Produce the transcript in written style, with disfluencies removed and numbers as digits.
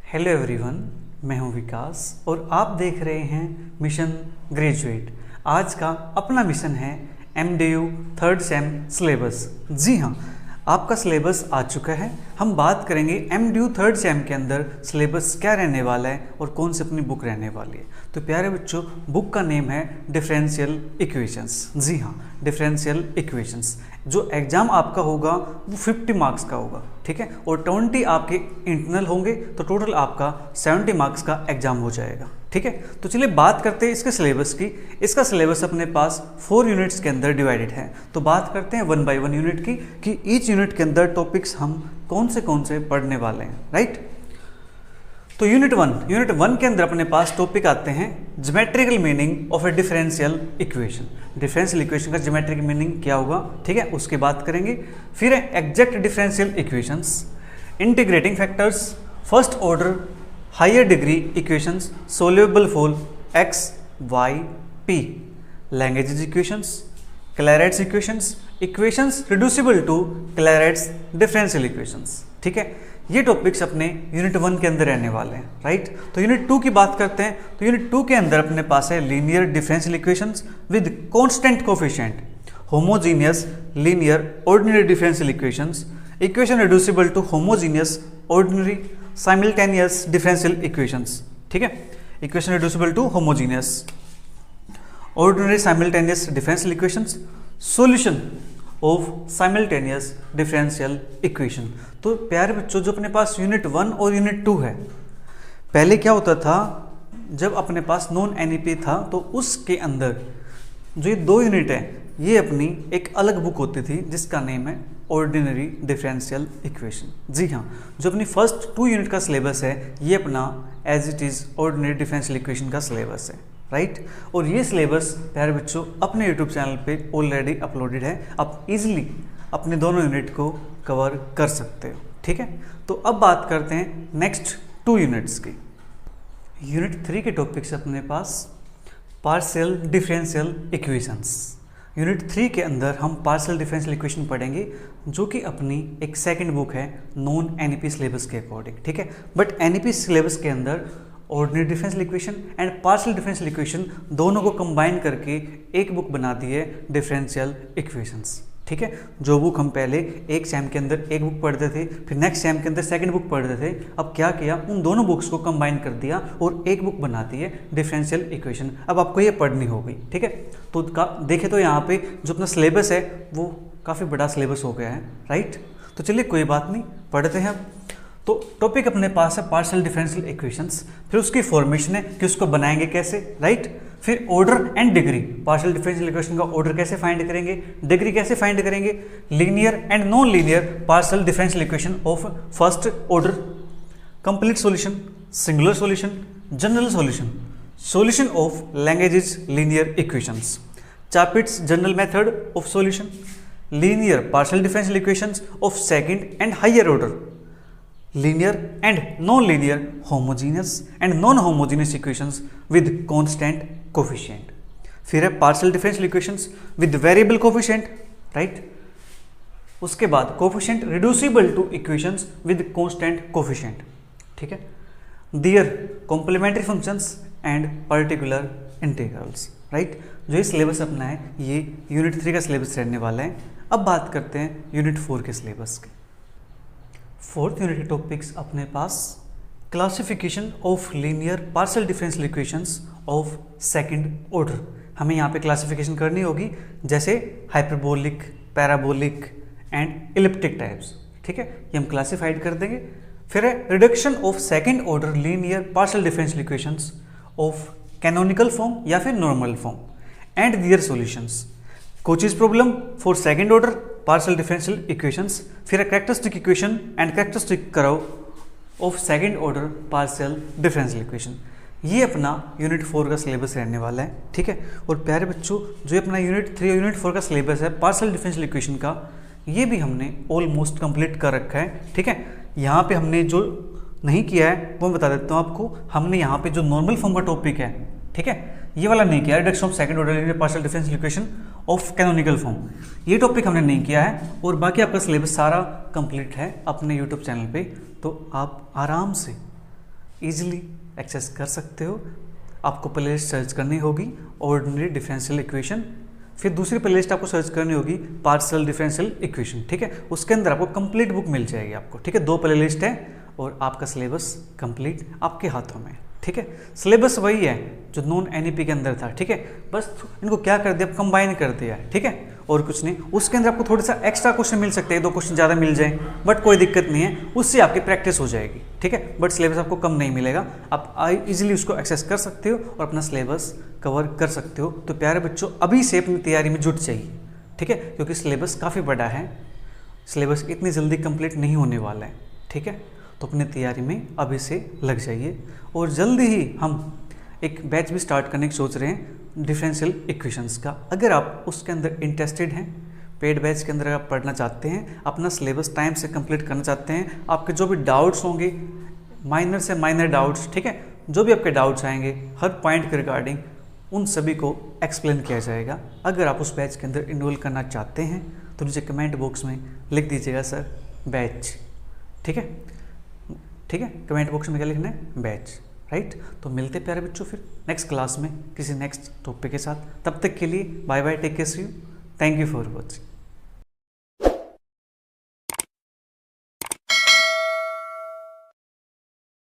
Hello everyone, मैं हूं विकास और आप देख रहे हैं मिशन ग्रेजुएट। आज का अपना मिशन है MDU थर्ड सेम सिलेबस। जी हाँ, आपका सिलेबस आ चुका है। हम बात करेंगे MDU थर्ड सेम के अंदर सिलेबस क्या रहने वाला है और कौन सी अपनी बुक रहने वाली है। तो प्यारे बच्चों, बुक का नेम है डिफरेंशियल इक्वेशंस। जी हाँ, डिफरेंशियल इक्वेशंस। जो एग्ज़ाम आपका होगा वो 50 मार्क्स का होगा, ठीक है, और 20 आपके इंटरनल होंगे, तो टोटल आपका 70 मार्क्स का एग्जाम हो जाएगा, ठीक है। तो चलिए बात करते हैं इसके सिलेबस की। इसका सिलेबस अपने पास 4 यूनिट्स के अंदर डिवाइडेड है। तो बात करते हैं 1 बाय 1 यूनिट की कि ईच यूनिट के अंदर टॉपिक्स हम कौन से पढ़ने वाले हैं, राइट। तो यूनिट 1 के अंदर अपने पास टॉपिक आते हैं geometrical meaning of a differential equation. Differential equation का ज्योमेट्रिक मीनिंग क्या होगा, ठीक है, उसकी बात करेंगे। फिर है exact differential equations, integrating factors, first order higher degree equations soluble for x, y, p, languages equations, Clairaut's equations, equations reducible to Clairaut's differential equations, ठीक है। ये टॉपिक्स अपने यूनिट 1 के अंदर रहने वाले हैं, राइट। तो यूनिट 2 की बात करते हैं। तो यूनिट 2 के अंदर अपने पास है linear differential equations with constant coefficient, homogeneous linear ordinary differential equations, equation reducible to homogeneous ordinary simultaneous differential equations, ठीक है। Equation reducible to homogeneous ordinary simultaneous differential equations, solution of simultaneous differential equation. तो प्यारे बच्चों, जो अपने पास unit 1 और unit 2 है, पहले क्या होता था, जब अपने पास नॉन NEP था तो उसके अंदर जो ये 2 यूनिट है ये अपनी एक अलग बुक होती थी जिसका नेम है ऑर्डिनरी डिफरेंशियल इक्वेशन। जी हाँ, जो अपनी फर्स्ट 2 यूनिट का सिलेबस है ये अपना as it is ordinary differential equation का सिलेबस है, राइट। और ये सिलेबस प्यारे बच्चों अपने यूट्यूब चैनल पे ऑलरेडी अपलोडेड है। आप इजीली अपने दोनों यूनिट को कवर कर सकते हो, ठीक है। तो अब बात करते हैं नेक्स्ट 2 यूनिट्स की। यूनिट 3 के टॉपिक्स अपने पास पार्शियल डिफरेंशियल इक्वेशंस। यूनिट 3 के अंदर हम पार्शियल डिफरेंशियल इक्वेशन पढ़ेंगे, जो कि अपनी एक सेकंड बुक है नॉन NEP सिलेबस के अकॉर्डिंग, ठीक है। बट NEP सिलेबस के अंदर ordinary differential equation and partial differential equation दोनों को कंबाइन करके एक बुक बना दी है डिफरेंशियल इक्वेशंस, ठीक है। जो बुक हम पहले एक सेम के अंदर एक बुक पढ़ते थे, फिर नेक्स्ट सेम के अंदर सेकंड बुक पढ़ते थे, अब क्या किया, उन दोनों बुक्स को कंबाइन कर दिया और एक बुक बना दी है डिफरेंशियल इक्वेशन। अब आपको ये पढ़नी होगी, ठीक है। तो देखें तो यहाँ पे जो अपना सिलेबस है वो काफ़ी बड़ा सिलेबस हो गया है, राइट। तो चलिए कोई बात नहीं, पढ़ते हैं अब। तो टॉपिक अपने पास है पार्शियल डिफरेंशियल इक्वेशंस, फिर उसकी फॉर्मेशन है कि उसको बनाएंगे कैसे, राइट। फिर order and degree, partial differential equation का ऑर्डर कैसे फाइंड करेंगे, डिग्री कैसे फाइंड करेंगे, linear and non linear partial differential equation of first order, complete solution, singular solution, general solution, solution of लैंग्वेजेस linear equations, Charpit's general method of solution, linear partial differential equations of second and higher order, linear and non-linear homogeneous and non-homogeneous equations with constant coefficient। फिर है partial differential equations with variable coefficient, right। उसके बाद coefficient reducible to equations with constant coefficient, ठीक है। their complementary functions and particular integrals, right। जो ये syllabus अपना है ये यूनिट 3 का सिलेबस रहने वाला है। अब बात करते हैं यूनिट 4 के सिलेबस के। 4th यूनिट के टॉपिक्स अपने पास classification of linear partial differential equations of second order. हमें यहाँ पे क्लासिफिकेशन करनी होगी, जैसे hyperbolic, parabolic and elliptic types, ठीक है, ये हम क्लासिफाइड कर देंगे। फिर है reduction of second order linear partial differential equations of canonical form या फिर normal form and their solutions, Cauchy's problem for second order partial differential equations, फिर characteristic equation and characteristic curve of second order partial differential equation. ये अपना unit 4 का syllabus रहने वाला है, ठीक है। और प्यारे बच्चों, जो अपना यूनिट 3 और यूनिट 4 का सिलेबस है पार्शियल डिफरेंशियल इक्वेशन का, ये भी हमने ऑलमोस्ट कंप्लीट कर रखा है, ठीक है। यहाँ पे हमने जो नहीं किया है वो मैं बता देता हूँ आपको। हमने यहाँ पे जो नॉर्मल फॉर्म का टॉपिक है, ठीक है, ये वाला नहीं किया, reduction of second order linear partial differential equation of canonical form, ये टॉपिक हमने नहीं किया है। और बाकी आपका सिलेबस सारा कंप्लीट है अपने यूट्यूब चैनल पे, तो आप आराम से ईजिली एक्सेस कर सकते हो। आपको प्लेलिस्ट सर्च करनी होगी ऑर्डिनरी डिफरेंशियल इक्वेशन, फिर दूसरी प्लेलिस्ट आपको सर्च करनी होगी पार्शियल डिफरेंशियल इक्वेशन, ठीक है। उसके अंदर आपको कंप्लीट बुक मिल जाएगी आपको, ठीक है। 2 प्लेलिस्ट है और आपका सिलेबस कंप्लीट आपके हाथों में, ठीक है। सिलेबस वही है जो नॉन एनईपी के अंदर था, ठीक है। बस इनको क्या कर दिया, कंबाइन कर दिया है, ठीक है, और कुछ नहीं। उसके अंदर आपको थोड़ा सा एक्स्ट्रा क्वेश्चन मिल सकते हैं, 2 क्वेश्चन ज़्यादा मिल जाए, बट कोई दिक्कत नहीं है, उससे आपकी प्रैक्टिस हो जाएगी, ठीक है। बट सिलेबस आपको कम नहीं मिलेगा, आप इजीली उसको एक्सेस कर सकते हो और अपना सिलेबस कवर कर सकते हो। तो प्यारे बच्चों, अभी से अपनी तैयारी में जुट जाइए, ठीक है, क्योंकि सिलेबस काफ़ी बड़ा है, सिलेबस इतनी जल्दी कंप्लीट नहीं होने वाला है, ठीक है। तो अपनी तैयारी में अभी से लग जाइए और जल्दी ही हम एक बैच भी स्टार्ट करने की सोच रहे हैं डिफरेंशियल इक्वेशंस का। अगर आप उसके अंदर इंटरेस्टेड हैं, पेड बैच के अंदर आप पढ़ना चाहते हैं, अपना सिलेबस टाइम से कंप्लीट करना चाहते हैं, आपके जो भी डाउट्स होंगे, माइनर से माइनर डाउट्स, ठीक है, जो भी आपके डाउट्स आएंगे हर पॉइंट के रिगार्डिंग, उन सभी को एक्सप्लेन किया जाएगा। अगर आप उस बैच के अंदर इनरोल करना चाहते हैं तो नीचे कमेंट बॉक्स में लिख दीजिएगा सर बैच, ठीक है, ठीक है। कमेंट बॉक्स में क्या लिखना है, बैच, राइट। तो मिलते प्यारे बच्चों फिर नेक्स्ट क्लास में किसी नेक्स्ट टॉपिक के साथ। तब तक के लिए bye bye, take care, see you, thank you for watching.